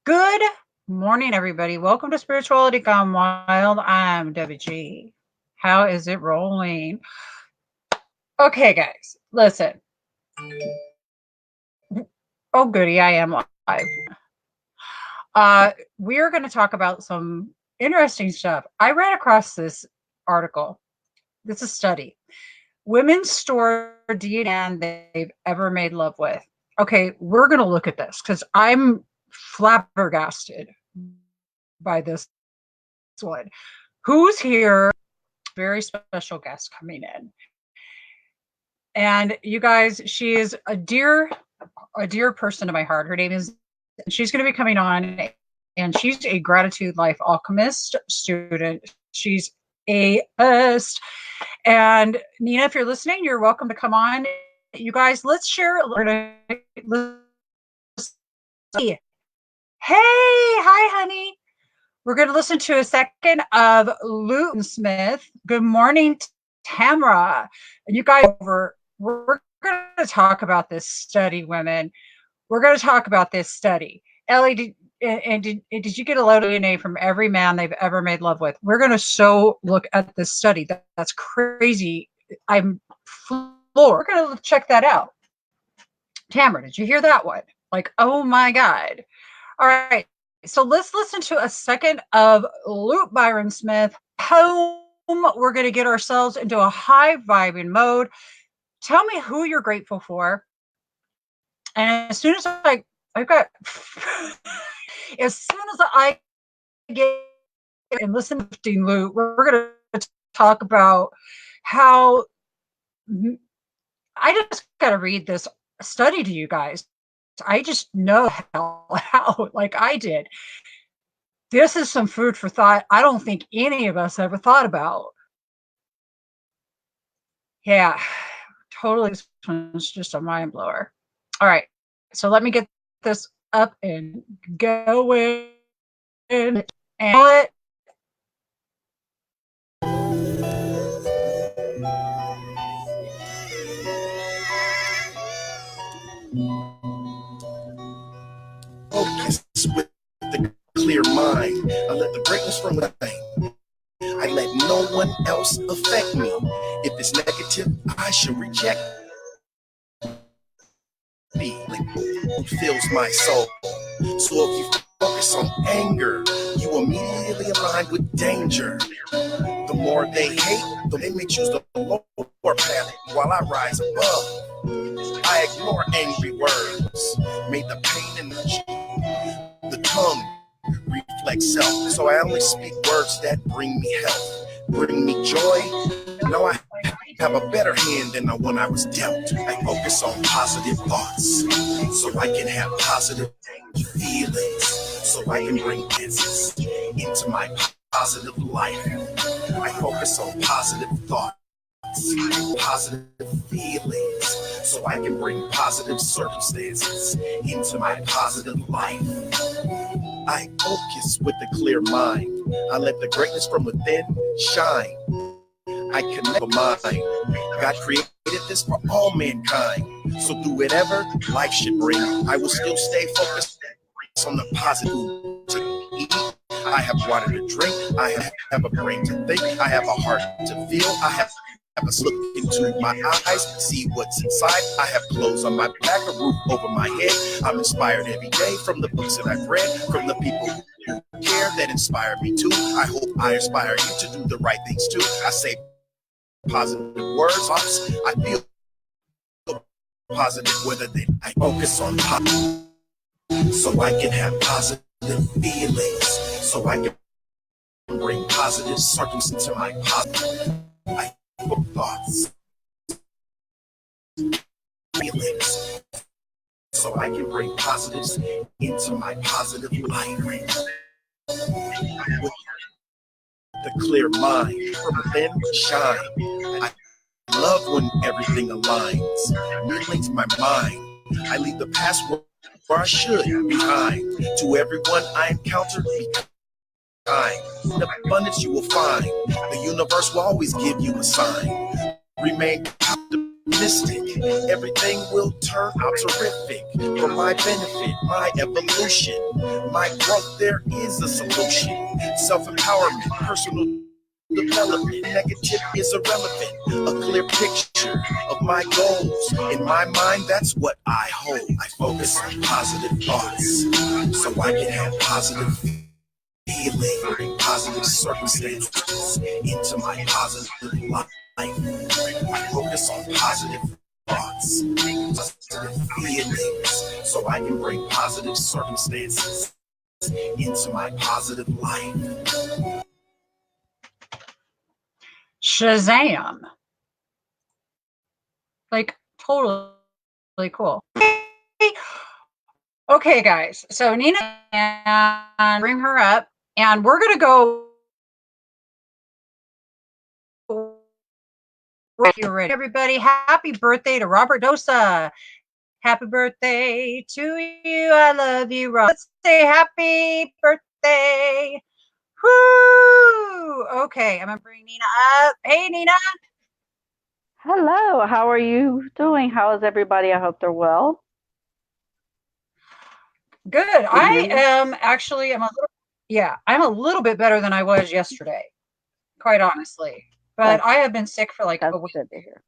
Good morning, everybody. Welcome to Spirituality Gone Wild. I'm Debbie G. How is it rolling? Okay, guys, listen. Oh, goody, I am live. We are going to talk about some interesting stuff. I ran across this article. It's a study. Women store DNA they've ever made love with. Okay, we're going to look at this because I'm flabbergasted by this one. Who's here? Very special guest coming in. And you guys, she is a dear person to my heart. Her name is, she's going to be coming on, and she's a gratitude life alchemist student. She's a best. And Nina, if you're listening, you're welcome to come on. You guys, let's share. Hey, hi, honey. We're going to listen to a second of Luton Smith. Good morning, Tamara. And you guys, we're going to talk about this study, women. We're going to talk about this study. Ellie, did you get a load of DNA from every man they've ever made love with? We're going to look at this study. That's crazy. I'm floored. We're going to check that out. Tamara, did you hear that one? Like, oh my God. All right. So let's listen to a second of Luke Byron Smith poem. We're going to get ourselves into a high vibing mode. Tell me who you're grateful for. And as soon as I get and listen to Luke, we're going to talk about how I just got to read this study to you guys. I just know how, like I did. This is some food for thought I don't think any of us ever thought about. Yeah, totally. This one's just a mind blower. All right, so let me get this up and going. And focus with the clear mind. I let the greatness from within. I let no one else affect me. If it's negative, I should reject it fills my soul. So if you focus on anger, you immediately align with danger. The more they hate, the more they may choose the lower path while I rise above. I ignore angry words, made the pain in the tongue reflect self. So I only speak words that bring me health, bring me joy. Now I have a better hand than the one I was dealt. I focus on positive thoughts, so I can have positive feelings, so I can bring answers into my positive life. I focus on positive thoughts, positive feelings, so I can bring positive circumstances into my positive life. I focus with a clear mind. I let the greatness from within shine. I can never mind. God created this for all mankind. So through whatever life should bring, I will still stay focused on the positive to eat. I have water to drink. I have a brain to think. I have a heart to feel. I have a look into my eyes, see what's inside. I have clothes on my back, a roof over my head. I'm inspired every day from the books that I've read, from the people who care that inspire me too. I hope I inspire you to do the right things too. I say positive words, I feel positive whether they I focus on positive, so I can have positive feelings, so I can bring positive circumstances to my positive thoughts, feelings, so I can bring positives into my positive life. With the clear mind from within shine. I love when everything aligns. Needling to my mind, I leave the past where I should behind. To everyone I encounter, be kind. In abundance you will find. The universe will always give you a sign. Remain optimistic. Everything will turn out terrific for my benefit, my evolution, my growth. There is a solution. Self-empowerment, personal development. Negative is irrelevant. A clear picture of my goals. In my mind, that's what I hold. I focus on positive thoughts so I can have positive feeling, positive circumstances into my positive life. I focus on positive thoughts, positive feelings, so I can bring positive circumstances into my positive life. Shazam. Like, totally cool. Okay, guys. So Nina, and bring her up, and we're going to go. Everybody, happy birthday to Robert Dosa. Happy birthday to you. I love you, Rob. Let's say happy birthday. Woo! Okay, I'm going to bring Nina up. Hey, Nina. Hello, how are you doing? How is everybody? I hope they're well. Good. I am actually, I'm a little bit better than I was yesterday, quite honestly. But I have been sick for like a week. Good to hear.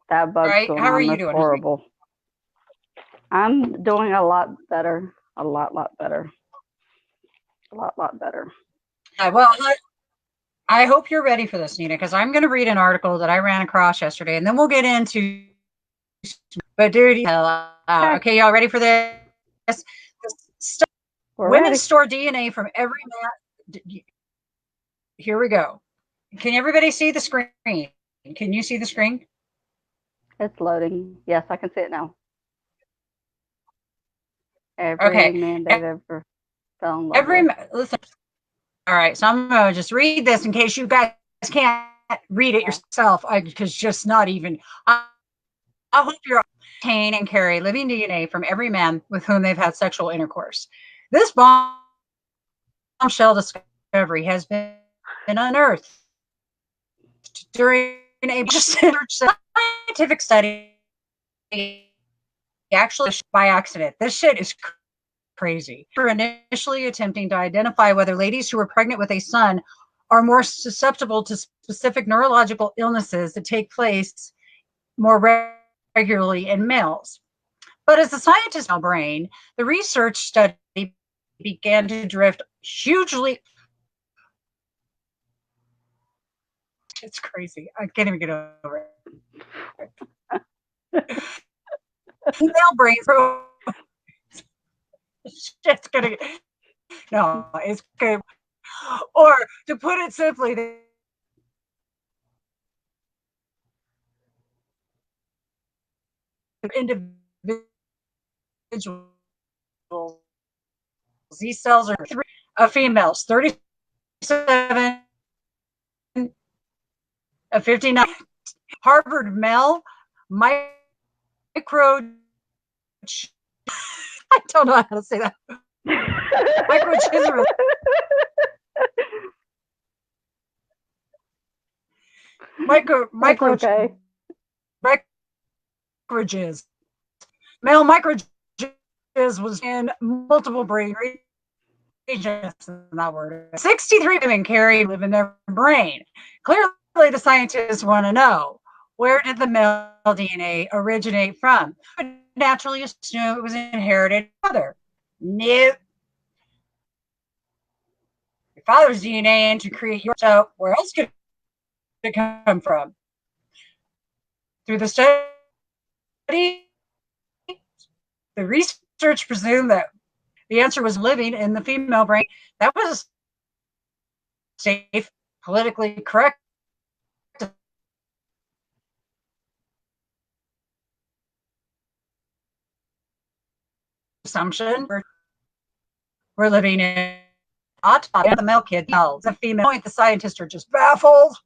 That bug's Right? going How are on. you That's doing? horrible. I'm doing a lot better. A lot better. A lot better. Well, I hope you're ready for this, Nina, because I'm going to read an article that I ran across yesterday, and then we'll get into. But dude, okay, y'all ready for this? Women ready. store DNA from every man. Here we go. Can everybody see the screen? Can you see the screen? It's loading. Yes, I can see it now. Every man they've ever fell in love with. Listen. All right, so I'm going to just read this in case you guys can't read it yourself, because just not even. I hope you're obtain and carry living DNA from every man with whom they've had sexual intercourse. This bombshell discovery has been unearthed during a scientific study, actually by accident. This shit is crazy. For initially attempting to identify whether ladies who were pregnant with a son are more susceptible to specific neurological illnesses that take place more regularly in males. But as the scientists in our brain, the research study began to drift hugely. It's crazy. I can't even get over it. Female brains. It's gonna. No, it's good. Or to put it simply, individuals. These cells are females, 37, 59. Harvard male micro. I don't know how to say that. Microchiz. Okay. Microchiz. Male microchiz was in multiple brain regions. That word. 63 women live in their brain. Clearly, the scientists want to know, where did the male DNA originate from? Naturally assume it was inherited from father. Nope. Your father's DNA and to create your. So where else could it come from? Through the study, the research presumed that the answer was living in the female brain. That was a safe, politically correct assumption. We're living in autopsy. The male kid yells. The female point, the scientists are just baffled.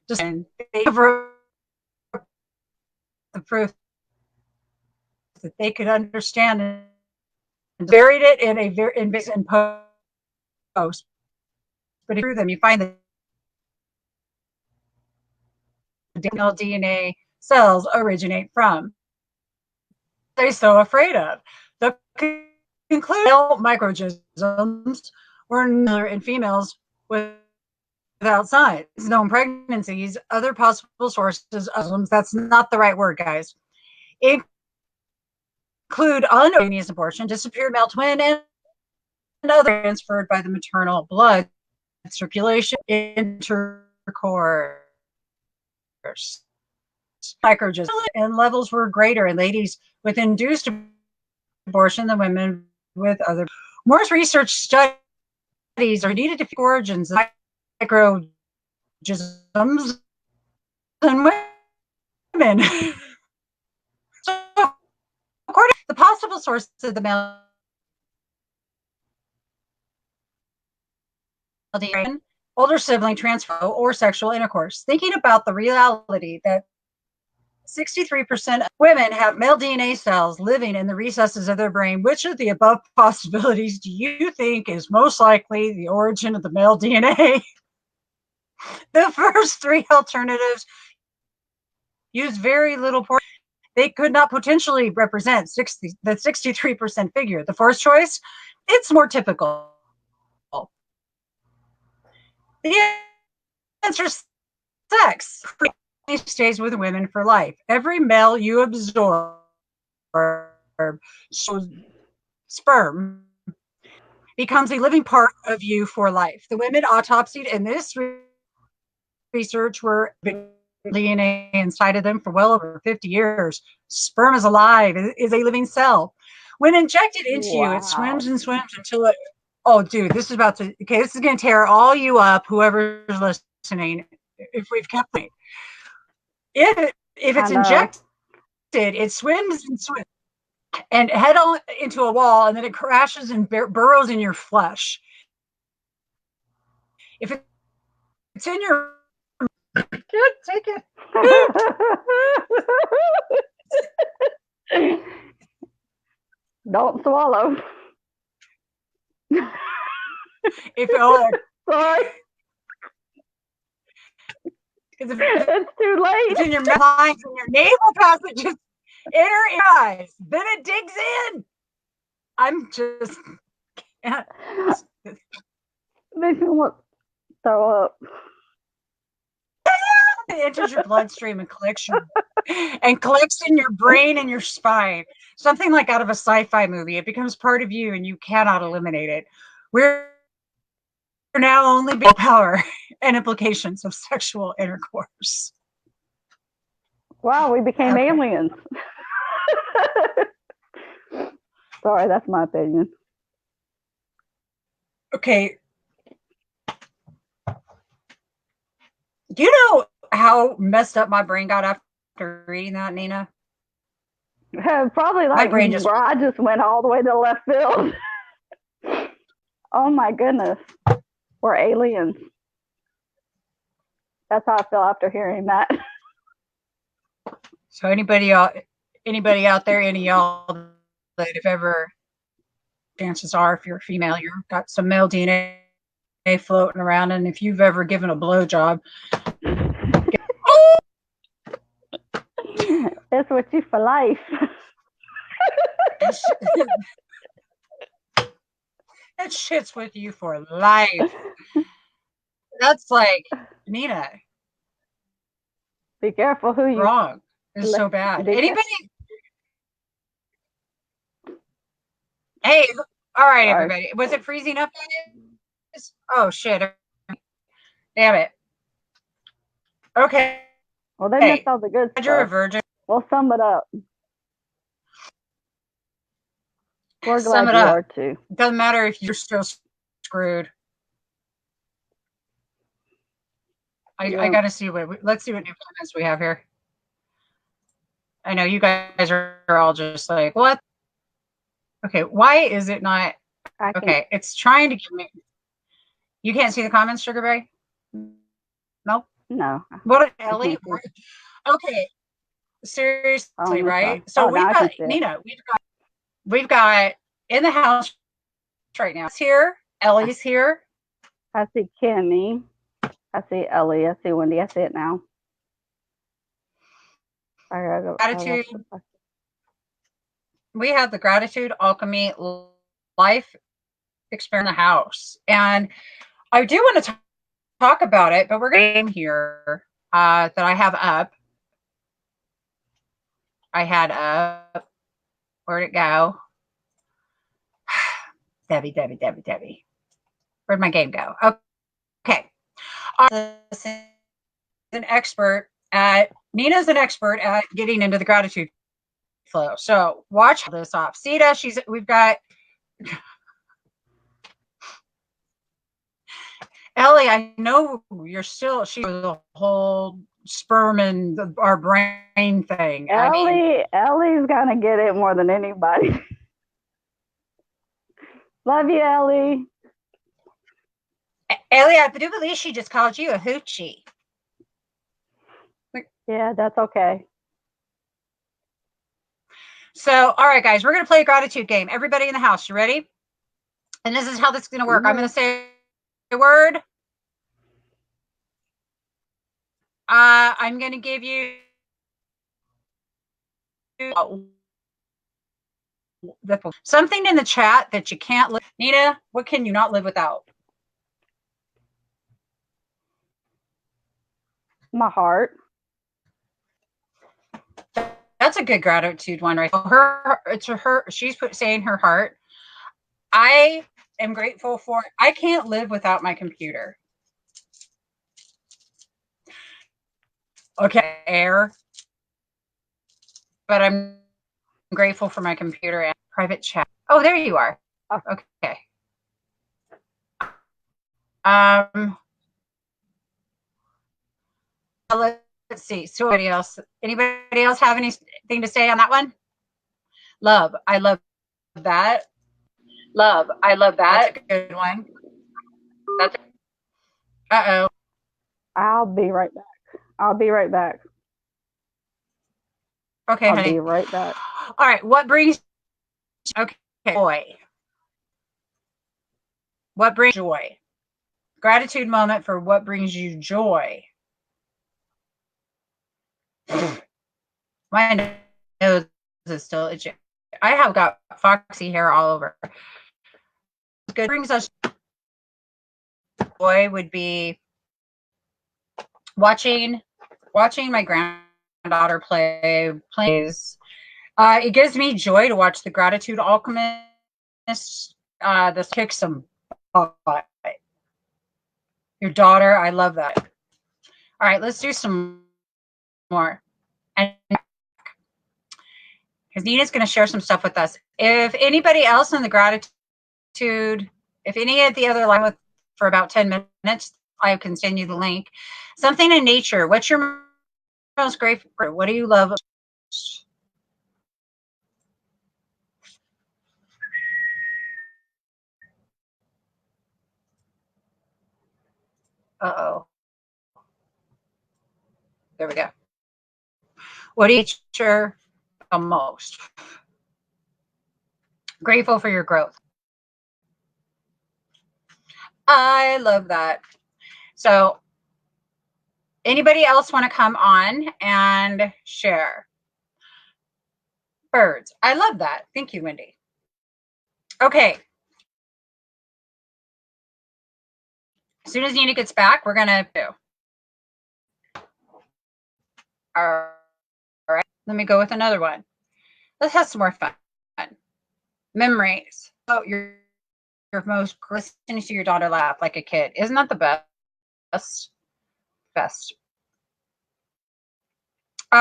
Just the proof that they could understand and buried it in a very in post. But through them, you find that male DNA cells originate from. They're so afraid of. The conclusion microorganisms were in females without signs, known pregnancies, other possible sources of that's not the right word, guys. Include unorganized abortion, disappeared male twin, and other transferred by the maternal blood circulation intercourse. Microorganisms and levels were greater in ladies with induced abortion than women with other. More research studies are needed to figure origins of microorganisms in women. So, according to the possible sources of the male older sibling transfer or sexual intercourse, thinking about the reality that 63% of women have male DNA cells living in the recesses of their brain. Which of the above possibilities do you think is most likely the origin of the male DNA? The first three alternatives use very little portion. They could not potentially represent the 63% figure. The first choice, it's more typical. The answer is sex. Stays with women for life. Every male you absorb sperm becomes a living part of you for life. The women autopsied in this research were DNA inside of them for well over 50 years. Sperm is alive, is a living cell. When injected into you, it swims and swims until it. Oh, dude, this is about to. Okay, this is going to tear all you up, whoever's listening. If we've kept it, if it's injected, it swims and swims and head on into a wall, and then it crashes and burrows in your flesh. If it's in your take it. Don't swallow. If sorry, it's too late. It's in your mind, in your naval passages, inner eyes. Then it digs in. I'm just can't. Makes me want to throw up. It enters your bloodstream and collects in your brain and your spine. Something like out of a sci-fi movie. It becomes part of you, and you cannot eliminate it. We're now only being power and implications of sexual intercourse. Wow, we became aliens. Sorry, that's my opinion. Okay. Do you know how messed up my brain got after reading that, Nina? Probably like where I just went all the way to left field. Oh my goodness. We're aliens. That's how I feel after hearing that. So anybody out there, any of y'all that have ever, chances are, if you're a female, you've got some male DNA floating around, and if you've ever given a blowjob, it's with you for life. That shit's with you for life. That's like, Nina. Be careful who you. Wrong. It's so bad. Anybody? Hey, all right, everybody. Was it freezing up? Oh shit! Damn it. Okay. Well, they missed all the good stuff. You're a virgin. Well, sum it up. We're glad you are too. Doesn't matter if you're still screwed. I got to see let's see what new comments we have here. I know you guys are all just like, what? Okay, why is it not? Okay, it's trying to give me. You can't see the comments, Sugarberry? Nope. No. What, Ellie? Okay, seriously, right? So we've got Nina. We've got in the house right now. It's here. Ellie's here. I see Kimmy. I see Ellie. I see Wendy. I see it now. Gratitude. We have the Gratitude Alchemy Life Experiment in the house. And I do want to talk about it, but we're going to game here that I have up. I had up. Where'd it go? Debbie. Where'd my game go? Okay. Nina's an expert at getting into the gratitude flow. So watch this off. Sita, we've got Ellie, I know she's the whole sperm and our brain thing. Ellie's gonna get it more than anybody. Love you, Ellie. Ellie, I do believe she just called you a hoochie. Yeah, that's okay. So, all right, guys, we're going to play a gratitude game. Everybody in the house, you ready? And this is how this is going to work. I'm going to say a word. I'm going to give you something in the chat that you can't live. Nina, what can you not live without? My heart. That's a good gratitude one, right? She's saying her heart. I am grateful for. I can't live without my computer. Okay, air. But I'm grateful for my computer and private chat. Oh, there you are. Okay. Let's see. So anybody else have anything to say on that one? Love. I love that. Love. I love that. That's a good one. Uh-oh. I'll be right back. Okay, honey. I'll be right back. All right. What brings joy? What brings joy? Gratitude moment for what brings you joy. My nose is still itchy. I have got foxy hair all over. Good brings us joy would be watching my granddaughter plays. It gives me joy to watch the Gratitude Alchemist. This kicks some butt. Your daughter, I love that. All right, let's do some more. And because Nina's going to share some stuff with us. If anybody else in the gratitude, if any of the other line for about 10 minutes, I can send you the link. Something in nature. What's your most grateful for? What do you love? Uh-oh. There we go. What do you nature the most? Grateful for your growth. I love that. So anybody else want to come on and share? Birds. I love that. Thank you, Wendy. Okay. As soon as Nina gets back, we're going to do. All right. Let me go with another one. Let's have some more fun. Memories. Oh, your most listening to your daughter laugh like a kid. Isn't that the best?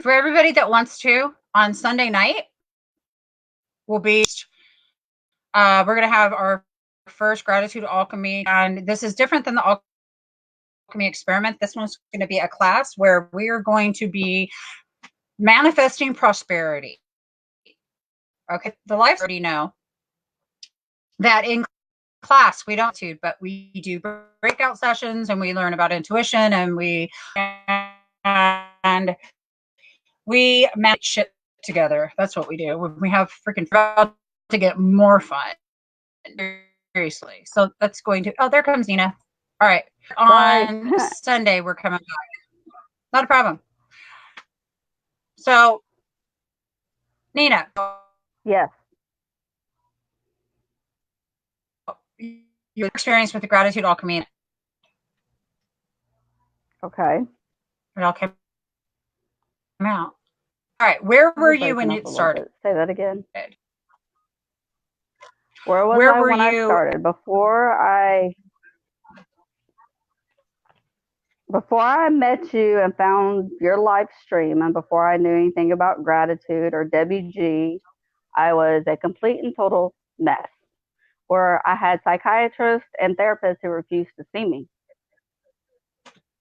For everybody that wants to, on Sunday night, we're going to have our first Gratitude Alchemy, and this is different than the Alchemy experiment. This one's going to be a class where we are going to be manifesting prosperity. Okay, the life already know that in class we don't do, but we do breakout sessions and we learn about intuition and we manage shit together. That's what we do. We have freaking fun to get more fun. Seriously. So that's going to. Oh, there comes Nina. All right. On Sunday we're coming back. Not a problem. So Nina. Yes. Your experience with the gratitude alchemy. Okay. It all came out. All right. Where were you when it started? Say that again. Where was Where I were when you? I started? Before I met you and found your live stream, and before I knew anything about gratitude or Debbie G, I was a complete and total mess, where I had psychiatrists and therapists who refused to see me.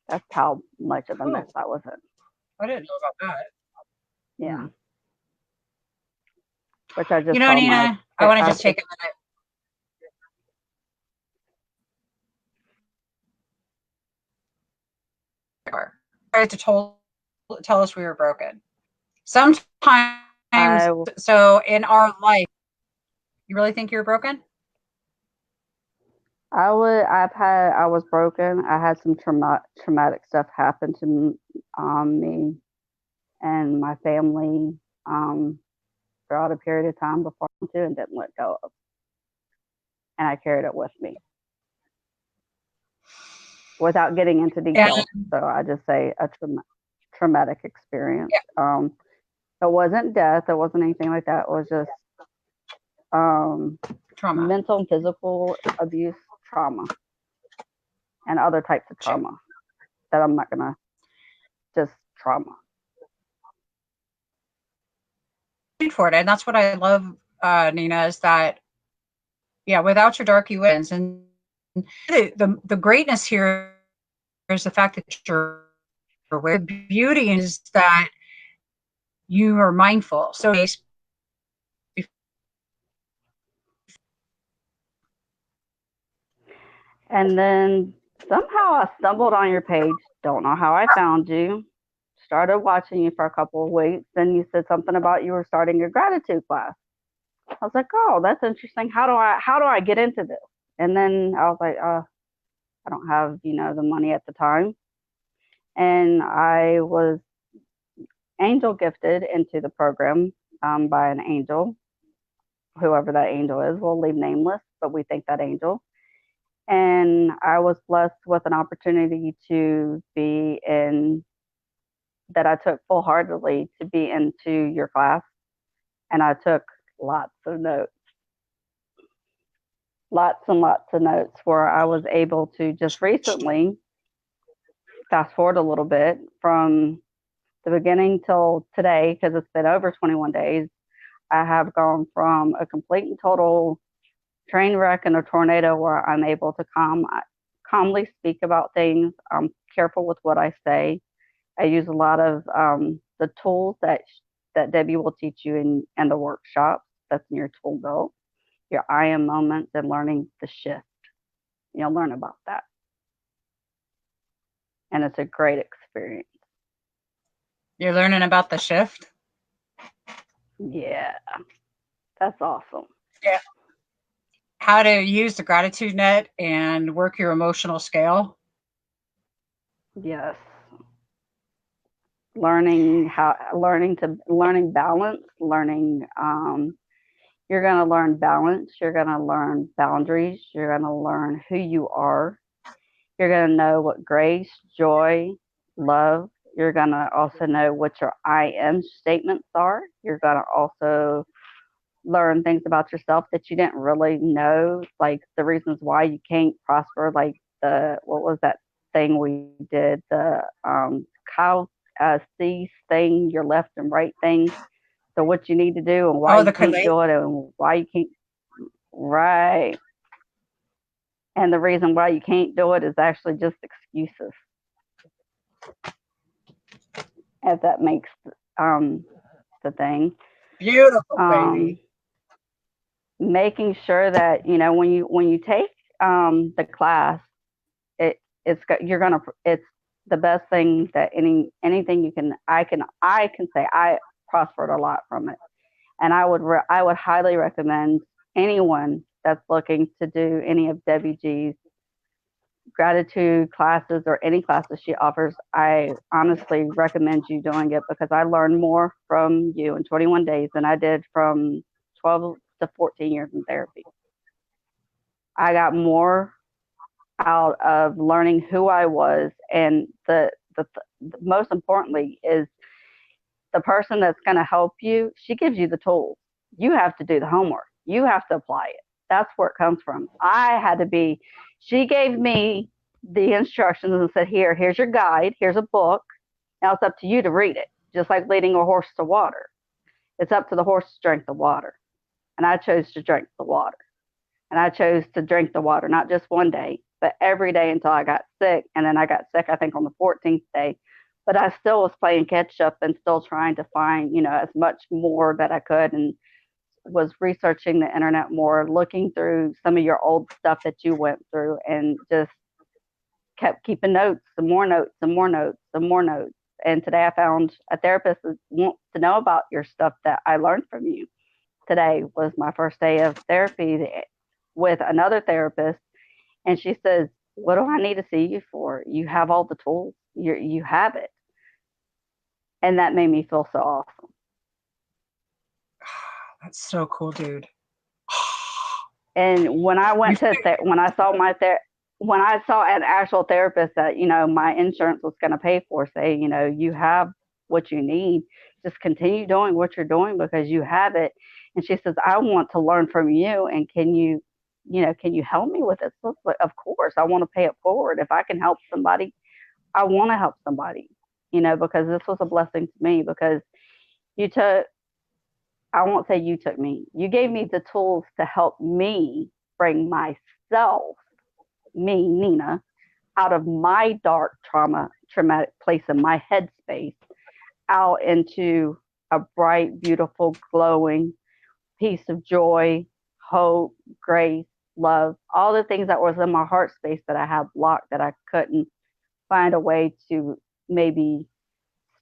That's how much of a mess I was in. I didn't know about that. Yeah. Which I just, you know, Nina, I want to just take a minute. Tried to tell us we were broken. Sometimes, so in our life, you really think you're broken? I was broken. I had some traumatic stuff happen to me and my family throughout a period of time before I and didn't let go of, and I carried it with me without getting into detail. So I just say a traumatic experience. Yeah. It wasn't death. It wasn't anything like that. It was just trauma, mental and physical abuse, trauma, and other types of trauma that I'm not gonna just trauma. For it, and that's what I love, Nina, is that without your dark you wins, and the greatness here is the fact that you're aware. The beauty is that you are mindful. So and then somehow I stumbled on your page. Don't know how I found you. Started watching you for a couple of weeks. Then you said something about you were starting your gratitude class. I was like, oh, that's interesting. How do I get into this? And then I was like, I don't have, the money at the time. And I was angel gifted into the program by an angel, whoever that angel is. We'll leave nameless, but we think that angel. And I was blessed with an opportunity to be in, that I took full heartedly to be into your class. And I took lots of notes, lots and lots of notes, where I was able to just recently fast forward a little bit from the beginning till today, because it's been over 21 days. I have gone from a complete and total train wreck and a tornado where I'm able to calmly speak about things. I'm careful with what I say. I use a lot of the tools that Debbie will teach you in the workshops. That's in your tool belt. Your I am moments and learning the shift. You'll learn about that. And it's a great experience. You're learning about the shift? Yeah. That's awesome. Yeah. How to use the gratitude net and work your emotional scale? Yes. Learning balance, you're going to learn balance, you're going to learn boundaries, you're going to learn who you are. You're going to know what grace, joy, love. You're going to also know what your I am statements are. You're going to also learn things about yourself that you didn't really know, like the reasons why you can't prosper, like what was that thing we did, the cow C thing, your left and right thing. So what you need to do and why you can't do it and why you can't. Right. And the reason why you can't do it is actually just excuses. If that makes the thing. Beautiful, baby. Making sure that when you take the class, it's the best thing that anything you can. I can say I prospered a lot from it, and I would highly recommend anyone that's looking to do any of Debbie G's gratitude classes or any classes she offers, I honestly recommend you doing it because I learned more from you in 21 days than I did from 12 to 14 years in therapy. I got more out of learning who I was, and the most importantly is the person that's going to help you. She gives you the tools. You have to do the homework. You have to apply it. That's where it comes from. I had to be. She gave me the instructions and said, here's your guide. Here's a book. Now it's up to you to read it. Just like leading a horse to water. It's up to the horse to drink the water. And I chose to drink the water. And I chose to drink the water, not just one day, but every day until I got sick. And then I got sick, I think, on the 14th day. But I still was playing catch up and still trying to find, as much more that I could, and was researching the internet more, looking through some of your old stuff that you went through, and just kept keeping notes, some more notes, some more notes, some more notes. And today I found a therapist that wants to know about your stuff that I learned from you. Today was my first day of therapy with another therapist, and she says, "What do I need to see you for? You have all the tools. You have it." And that made me feel so awesome. That's so cool, dude. And when I went to when I saw when I saw an actual therapist that my insurance was going to pay for, say, you have what you need, just continue doing what you're doing because you have it. And she says, I want to learn from you, and can you help me with this? So of course, I want to pay it forward. If I can help somebody, I want to help somebody, because this was a blessing to me, because you took, I won't say you took me, you gave me the tools to help me bring myself, me, Nina, out of my dark traumatic place in my headspace, out into a bright, beautiful, glowing piece of joy, hope, grace, love, all the things that was in my heart space that I had blocked, that I couldn't find a way to maybe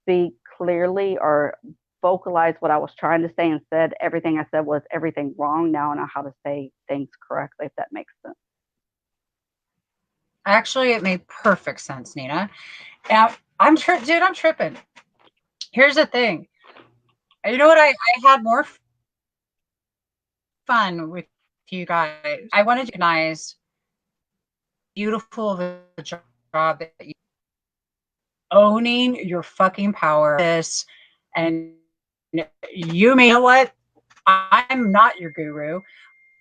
speak clearly or vocalize what I was trying to say, and said everything I said was everything wrong. Now I know how to say things correctly, if that makes sense. Actually, it made perfect sense, Nina. Now, dude, I'm tripping. Here's the thing. You know what? I had more fun with you guys. I wanted to recognize beautiful of a job that you owning your fucking power. This, and you may know what? I'm not your guru.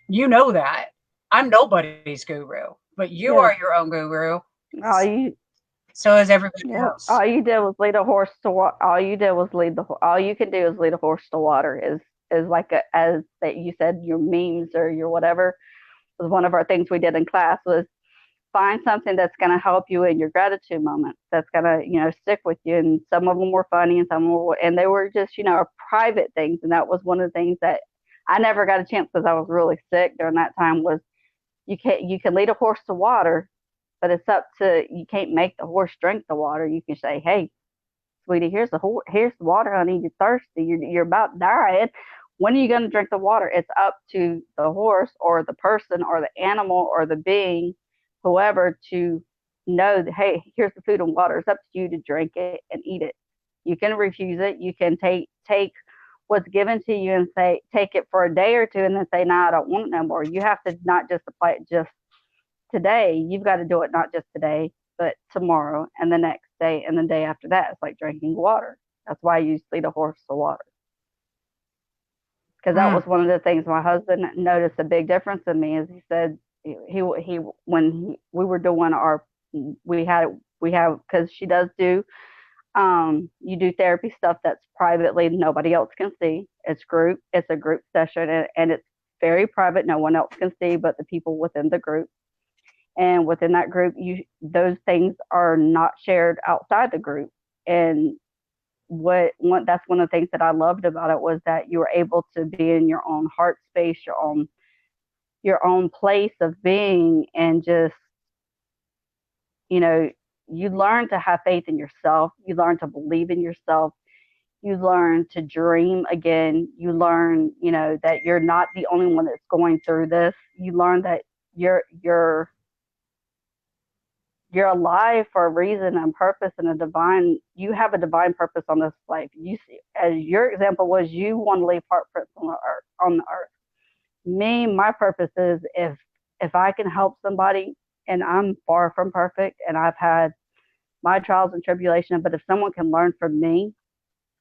You know that. I'm nobody's guru, but you Yes. are your own guru. All you, So is everybody yeah, else. all you did was lead a horse to water. All you did was all you can do is lead a horse to water. Is like as that you said, your memes or your whatever was one of our things we did in class, was find something that's going to help you in your gratitude moment, that's going to stick with you. And some of them were funny, and some were, and they were just private things. And that was one of the things that I never got a chance, because I was really sick during that time, was you can lead a horse to water, but it's up to, you can't make the horse drink the water. You can say, hey, sweetie, here's the water, honey. You're thirsty. You're about dying. When are you going to drink the water? It's up to the horse or the person or the animal or the being, whoever, to know that, hey, here's the food and water. It's up to you to drink it and eat it. You can refuse it. You can take what's given to you and say, take it for a day or two, and then say, no, I don't want it no more. You have to not just apply it just today. You've got to do it not just today, but tomorrow and the next day and the day after that. It's like drinking water. That's why you lead a horse to water. Because that was one of the things my husband noticed a big difference in me. Is he said we were doing we have because she does do you do therapy stuff that's privately, nobody else can see. It's a group session, and it's very private. No one else can see but the people within the group. And within that group, those things are not shared outside the group. And that's one of the things that I loved about it, was that you were able to be in your own heart space, your own place of being, and just you learn to have faith in yourself. You learn to believe in yourself. You learn to dream again. You learn that you're not the only one that's going through this. You learn that you're you're alive for a reason and purpose and you have a divine purpose on this life. You see, as your example was, you want to leave heartprints on the earth. Me, my purpose is if I can help somebody, and I'm far from perfect and I've had my trials and tribulation, but if someone can learn from me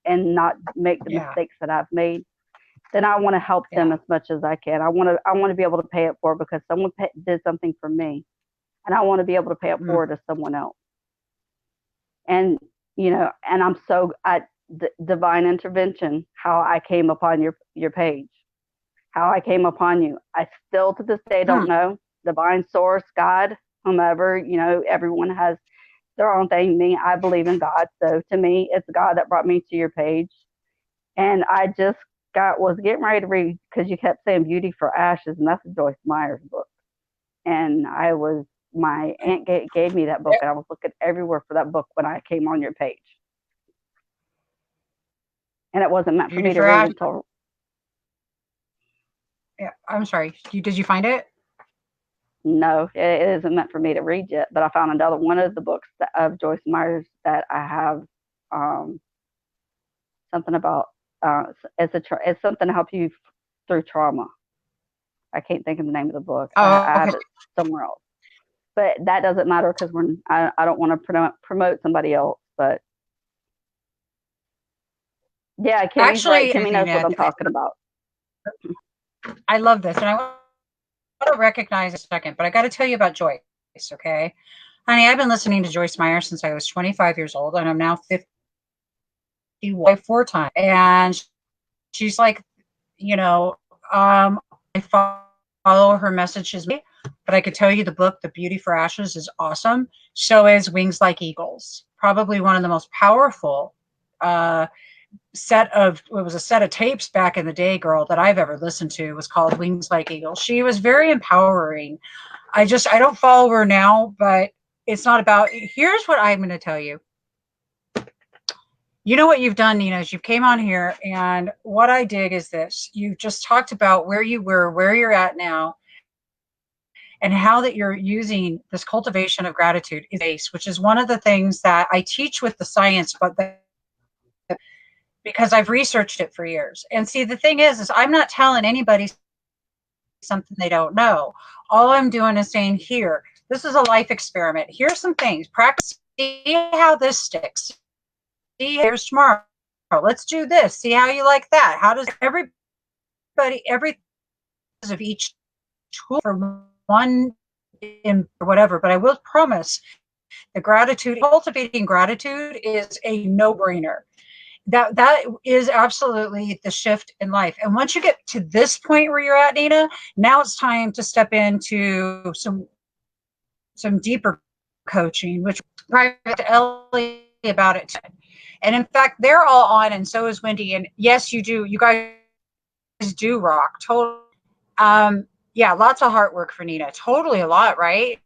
and not make the mistakes that I've made, then I want to help them as much as I can. I want to be able to pay it forward because someone did something for me, and I want to be able to pay it forward to someone else. And and I'm so divine intervention, how I came upon your page, how I came upon you. I still to this day don't know. Divine source, God, whomever, everyone has their own thing. Me, I believe in God. So to me, it's God that brought me to your page. And I just was getting ready to read because you kept saying Beauty for Ashes, and that's a Joyce Meyer's book. And my aunt gave me that book, and I was looking everywhere for that book when I came on your page. And it wasn't meant for me to read until. Yeah, I'm sorry. Did you find it? No, it isn't meant for me to read yet. But I found another one of the books of Joyce Meyer's that I have something about. It's something to help you through trauma. I can't think of the name of the book. I have it somewhere else. But that doesn't matter because I don't want to promote somebody else. But yeah, Kimmy's right. Kimmy knows what I'm talking about. I love this, and I want to recognize a second, but I got to tell you about Joyce, okay? Honey, I've been listening to Joyce Meyer since I was 25 years old, and I'm now 54 times. And she's like, I follow her messages, but I could tell you the book, The Beauty for Ashes, is awesome. So is Wings Like Eagles. Probably one of the most powerful set of tapes back in the day, girl, that I've ever listened to was called Wings Like Eagles. She was very empowering. I don't follow her now, but it's not about. Here's what I'm going to tell you. You know what you've done, Nina, is you've came on here, and what I dig is this. You've just talked about where you were, where you're at now, and how that you're using this cultivation of gratitude, which is one of the things that I teach with the science, but because I've researched it for years. And see, the thing is I'm not telling anybody something they don't know. All I'm doing is saying, here, this is a life experiment. Here's some things. Practice, see how this sticks. See, here's tomorrow. Let's do this. See how you like that. How does every of each tool for one in whatever, but I will promise the cultivating gratitude is a no-brainer. That is absolutely the shift in life. And once you get to this point where you're at, Nina, now it's time to step into some deeper coaching, which private to Ellie about it. And in fact, they're all on, and so is Wendy. And yes, you do. You guys do rock. Totally. Yeah, lots of heart work for Nina. Totally a lot, right?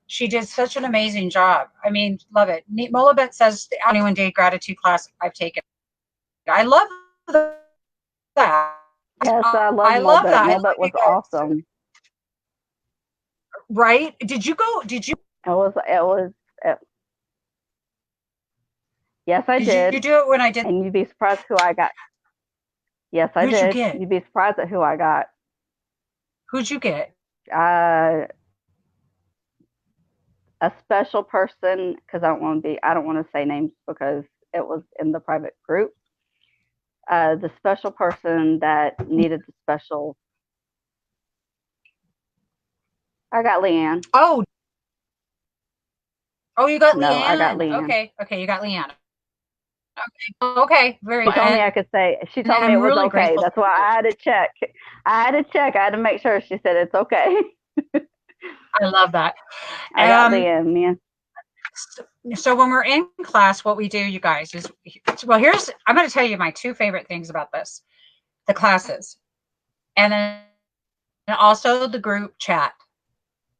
She did such an amazing job. I mean, love it. Molabet says the 21-day gratitude class I've taken. I love that. Yes, I love that. Molabet was awesome. Right? Did you go? It was. Yes, I did. Did you do it when I did? And you'd be surprised who I got. Yes, I did. Who'd you get? You'd be surprised at who I got. Who'd you get? A special person, because I don't want to say names because it was in the private group. The special person that needed the special. I got Leanne. Oh, you got no, Leanne. I got Leanne. Okay, you got Leanne. Okay, very good. She told me I could say. She told me it was really okay. Grateful. That's why I had to check. I had to make sure. She said it's okay. I love that. I got Leanne, man. So when we're in class, what we do, you guys, is I'm going to tell you my two favorite things about this: the classes, and then also the group chat.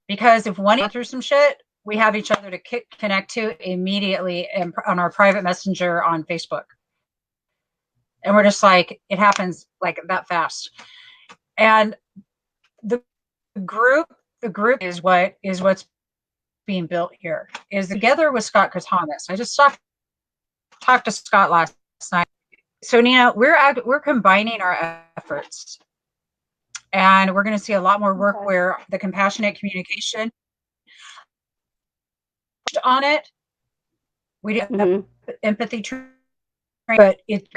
Because if one goes through some shit, we have each other to connect to immediately on our private messenger on Facebook. And we're just like, it happens like that fast. And the group is what's being built here is together with Scott Katanis. I just talked to Scott last night. So Nina, we're combining our efforts, and we're going to see a lot more work where the compassionate communication on it. We didn't have empathy training, but it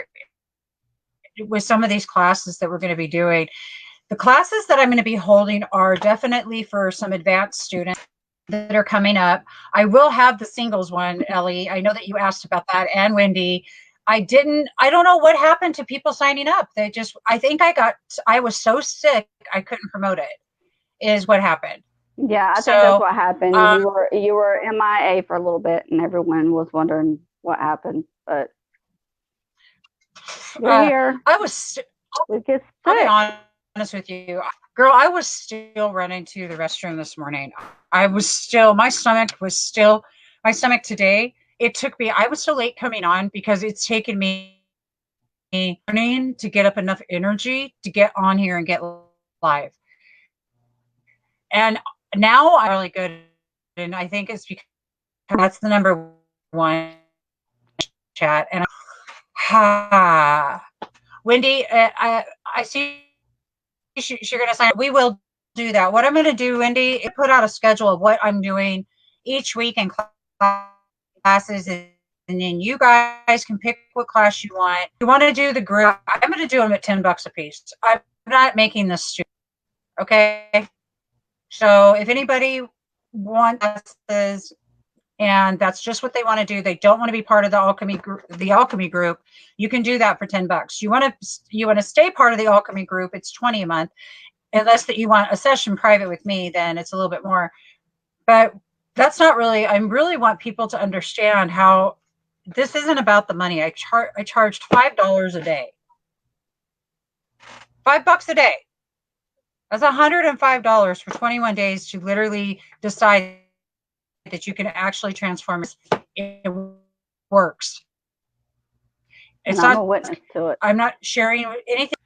with some of these classes that we're going to be doing. The classes that I'm going to be holding are definitely for some advanced students that are coming up. I will have the singles one, Ellie. I know that you asked about that, and Wendy. I don't know what happened to people signing up. I was so sick I couldn't promote it, is what happened. Yeah, I think that's what happened. You were MIA for a little bit, and everyone was wondering what happened. But you're here. We get sick. I'll be honest with you, girl. I was still running to the restroom this morning. My stomach today. It took me. I was so late coming on because it's taken me learning to get up enough energy to get on here and get live. And now I'm really good, and I think it's because that's the number one chat. And Wendy, I see you're going to sign up. We will do that. What I'm going to do, Wendy, is put out a schedule of what I'm doing each week in classes, and then you guys can pick what class you want. You want to do the group? I'm going to do them at $10 a piece. I'm not making this stupid. Okay. So if anybody wants classes and that's just what they want to do, they don't want to be part of the Alchemy group, you can do that for $10. You want to stay part of the Alchemy group, it's $20 a month. Unless that you want a session private with me, then it's a little bit more. But that's not really, I really want people to understand how this isn't about the money. I charged $5 a day. $5 a day. That's $105 for 21 days to literally decide that you can actually transform. It works. I'm a witness to it. I'm not sharing anything.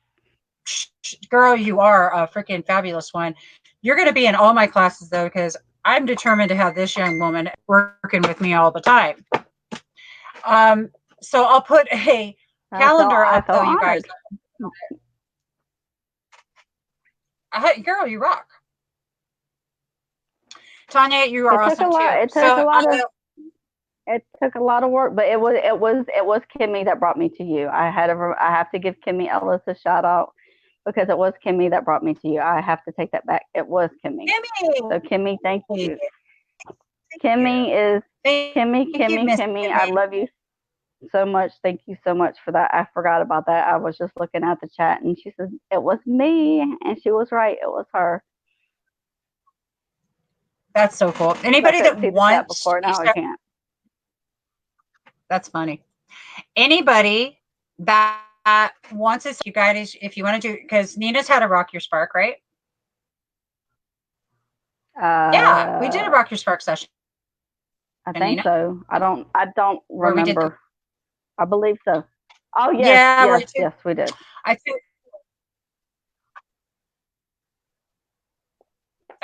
Girl, you are a freaking fabulous one. You're going to be in all my classes, though, because I'm determined to have this young woman working with me all the time. So I'll put a calendar up, though, you guys. Girl, you rock. Tanya, you are awesome too. It took a lot of work, but it was Kimmy that brought me to you. I have to give Kimmy Ellis a shout out because it was Kimmy that brought me to you. I have to take that back. It was Kimmy. So Kimmy, thank you. Kimmy. I love you so much. Thank you so much for that. I forgot about that. I was just looking at the chat and she says it was me, and she was right. It was her. That's so cool. Anybody that wants before now, I can't. That's funny. Anybody that wants to see you guys, if you want to do, because Nina's had a Rock Your Spark, right? Yeah, we did a Rock Your Spark session. I think so. I don't remember. I believe so. Oh yes, yeah, yes, we did. I think.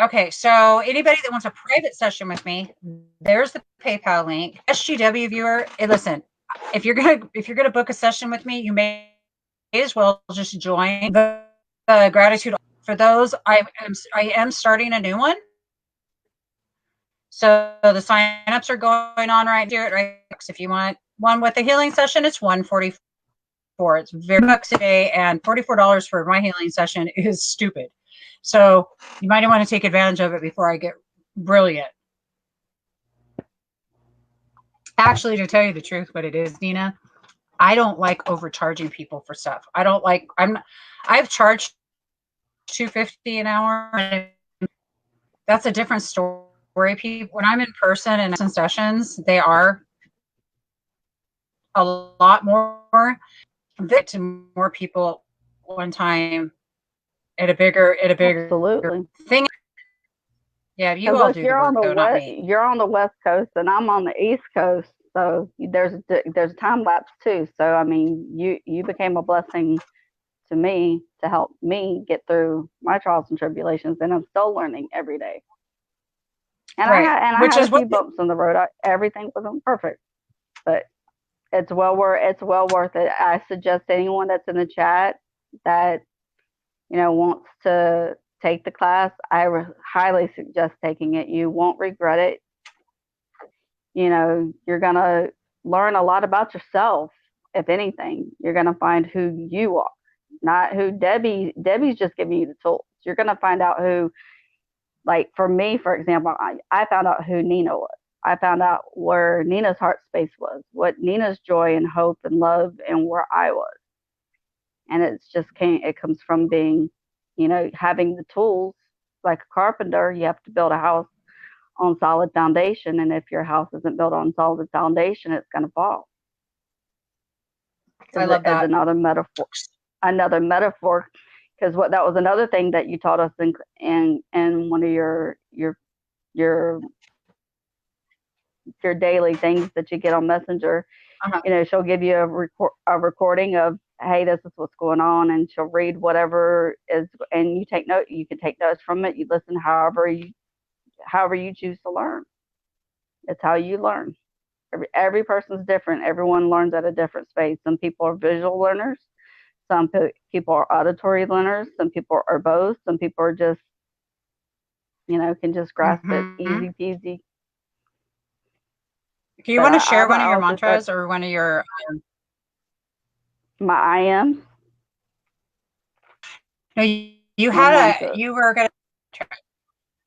Okay, so anybody that wants a private session with me, there's the PayPal link. SGW viewer, hey, listen, if you're gonna book a session with me, you may as well just join the gratitude. For those, I am starting a new one. So the signups are going on right here. Right, if you want one with a healing session, it's $144. It's very bucks a day, and $44 for my healing session is stupid. So you might want to take advantage of it before I get brilliant. Actually, to tell you the truth, what it is, Nina, I don't like overcharging people for stuff. I've charged $250 an hour. That's a different story. People, when I'm in person and in sessions, they are a lot more to more people one time at a bigger absolutely thing. Yeah, you all do the work, though, not me. You're on the West Coast and I'm on the East Coast, so there's a time lapse too. So I mean, you became a blessing to me to help me get through my trials and tribulations, and I'm still learning every day. And Right. I Which had a is what few bumps in the road. Everything wasn't perfect, but it's well worth it. I suggest anyone that's in the chat that wants to take the class. Highly suggest taking it. You won't regret it. You're gonna learn a lot about yourself. If anything, you're gonna find who you are, not who Debbie's just giving you the tools. You're gonna find out who, like for me, for example, I found out who Nina was. I found out where Nina's heart space was, what Nina's joy and hope and love, and where I was. And it comes from being, having the tools. Like a carpenter, you have to build a house on solid foundation, and if your house isn't built on solid foundation, it's going to fall. I love As that. another metaphor, because that was another thing that you taught us in one of your daily things that you get on Messenger. Uh-huh. She'll give you a recording of, hey, this is what's going on, and she'll read whatever is, and you take note. You can take notes from it. You listen however you choose to learn. It's how you learn. Every person's different. Everyone learns at a different space. Some people are visual learners. Some people are auditory learners. Some people are both. Some people are just, can just grasp it easy peasy. Do you want to share one of your also mantras or one of your my I am? No, you were gonna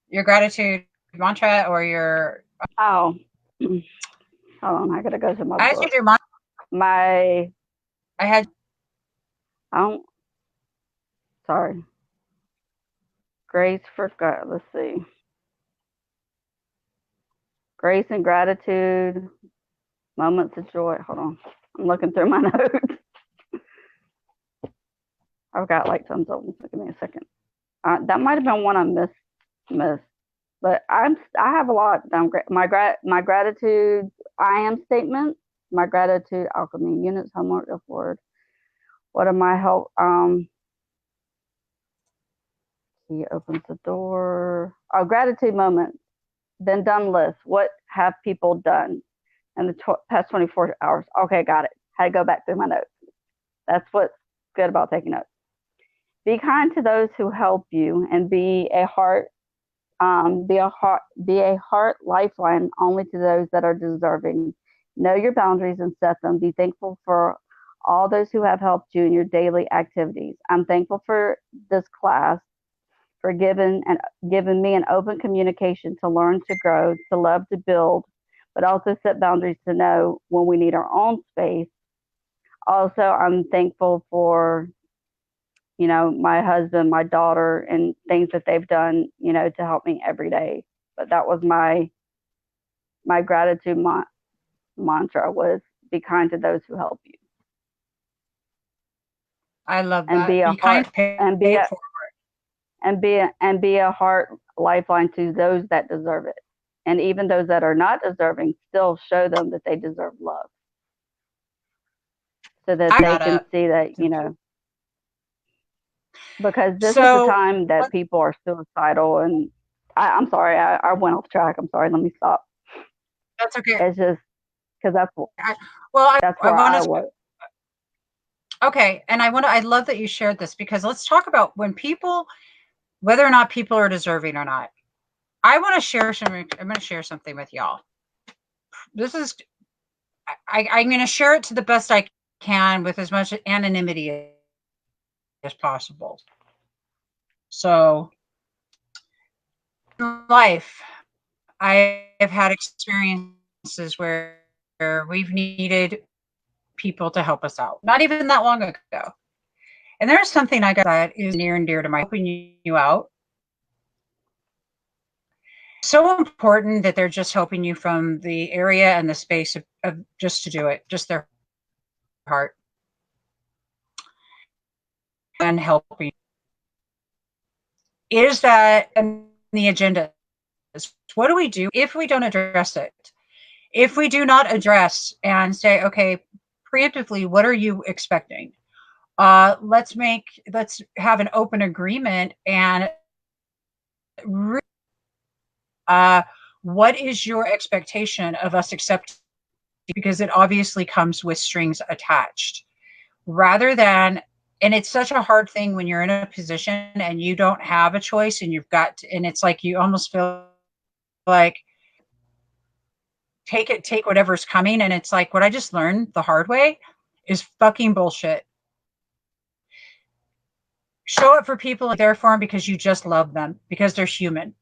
your gratitude mantra or your hold on, I gotta go to my book. your mantra. My I had I don't sorry. Grace for God. Let's see. Grace and gratitude, moments of joy. Hold on. I'm looking through my notes. I've got like tons of them. So give me a second. That might have been one I missed. But I have a lot. My gratitude I am statement. My gratitude alchemy units homework of word. What am I help? He opens the door. Oh, gratitude moment. Been done list. What have people done in the past 24 hours? Okay, got it. Had to go back through my notes. That's what's good about taking notes. Be kind to those who help you, and be a heart lifeline only to those that are deserving. Know your boundaries and set them. Be thankful for all those who have helped you in your daily activities. I'm thankful for this class, for giving me an open communication to learn, to grow, to love, to build, but also set boundaries to know when we need our own space. Also, I'm thankful for my husband, my daughter, and things that they've done, to help me every day. But that was my gratitude mantra was be kind to those who help you. I love And that. be a heart and be a heart lifeline to those that deserve it. And even those that are not deserving, still show them that they deserve love. So that they can see that, because this is the time that people are suicidal. And I'm sorry, I went off track. I'm sorry. Let me stop. That's okay. It's just because that's where I was. Okay, and I love that you shared this, because let's talk about whether or not people are deserving or not. I'm going to share something with y'all. I'm going to share it to the best I can with as much anonymity as possible. So, in life, I have had experiences where we've needed people to help us out. Not even that long ago. And there's something I got that is near and dear to my helping you out. So important that they're just helping you from the area and the space of just to do it, just their heart and helping. Is that in the agenda? What do we do if we don't address it? If we do not address and say, okay, preemptively, what are you expecting? Let's have an open agreement and What is your expectation of us accepting? Because it obviously comes with strings attached. Rather than, and it's such a hard thing when you're in a position and you don't have a choice and you've got to, and it's like you almost feel like take whatever's coming. And it's like what I just learned the hard way is fucking bullshit. Show up for people there for them because you just love them, because they're human.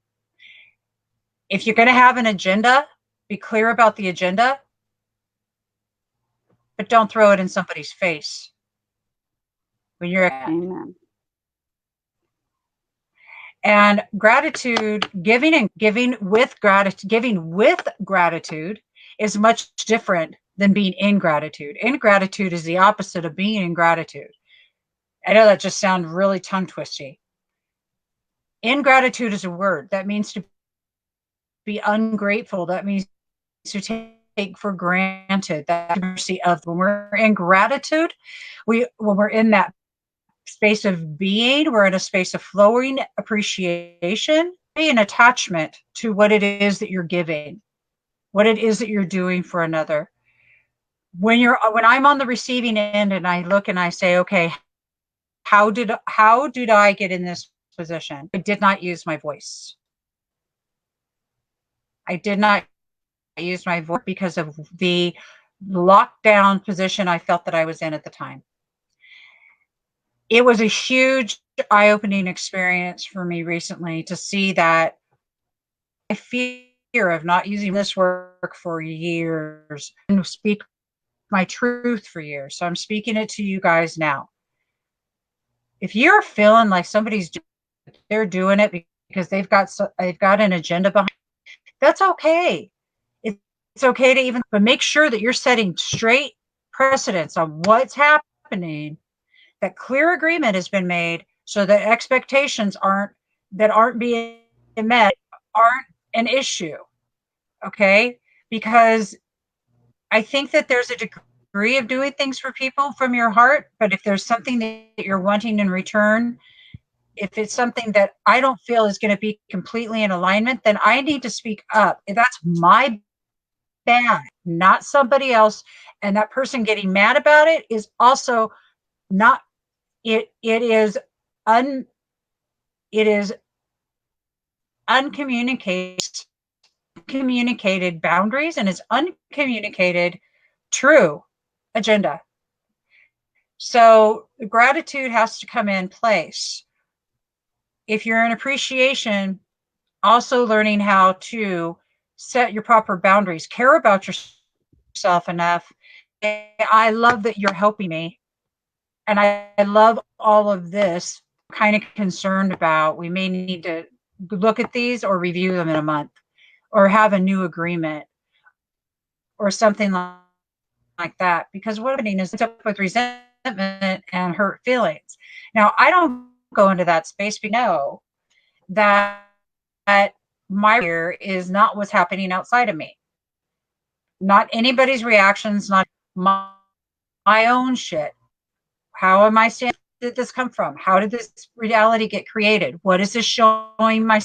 If you're going to have an agenda, be clear about the agenda, but don't throw it in somebody's face when you're at. Amen. And gratitude, giving with gratitude is much different than being in gratitude. Ingratitude is the opposite of being in gratitude. I know that just sounds really tongue twisty. Ingratitude is a word that means to be ungrateful. That means to take for granted that mercy of. When we're in gratitude, when we're in that space of being, we're in a space of flowing appreciation, an attachment to what it is that you're giving, what it is that you're doing for another. When I'm on the receiving end and I look and I say, okay, how did I get in this position? I did not use my voice. I did not use my voice because of the lockdown position I felt that I was in at the time. It was a huge eye-opening experience for me recently to see that I fear of not using this work for years and speak my truth for years. So I'm speaking it to you guys now. If you're feeling like they're doing it because they've got an agenda behind, that's okay. It's okay to even, but make sure that you're setting straight precedents on what's happening, that clear agreement has been made so that expectations that aren't being met aren't an issue. Okay? Because I think that there's a degree of doing things for people from your heart, but if there's something that you're wanting in return, if it's something that I don't feel is going to be completely in alignment, then I need to speak up. If that's my bad, not somebody else. And that person getting mad about it is also not, it is uncommunicated boundaries, and it's uncommunicated true agenda. So gratitude has to come in place. If you're in appreciation, also learning how to set your proper boundaries, care about yourself enough. I love that you're helping me. And I love all of this. I'm kind of concerned about, we may need to look at these or review them in a month or have a new agreement or something like that. Because what happening is it's up with resentment and hurt feelings. Now, I don't go into that space, but know that my fear is not what's happening outside of me. Not anybody's reactions, not my own shit. How am I standing? Where did this come from? How did this reality get created? What is this showing my